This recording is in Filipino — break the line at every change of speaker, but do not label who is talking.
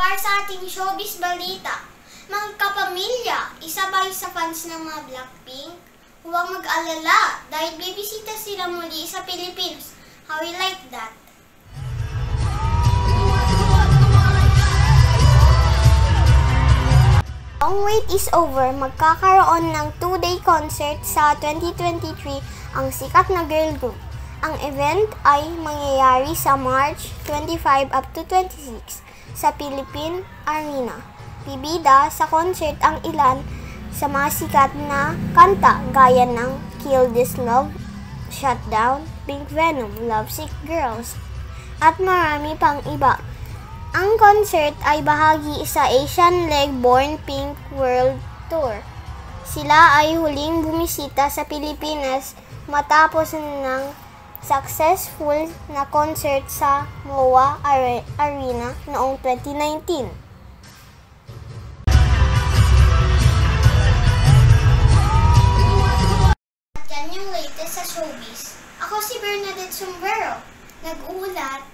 para sa ating showbiz balita. Mga kapamilya, isa ba sa fans ng mga Blackpink? Huwag mag-alala dahil bibisita sila muli sa Philippines. How you like that? Long wait is over, magkakaroon ng 2-day concert sa 2023 ang sikat na girl group. Ang event ay mangyayari sa March 25 up to 26 sa Philippine Arena. Bibida sa concert ang ilan sa mga sikat na kanta gaya ng Kill This Love, Shutdown, Pink Venom, Lovesick Girls, at marami pang iba. Ang concert ay bahagi sa Asian Leg Born Pink World Tour. Sila ay huling bumisita sa Pilipinas matapos ng successful na concert sa MOA Arena noong 2019. At yan yung latest sa showbiz. Ako si Bernadette Sombrero, nag-uulat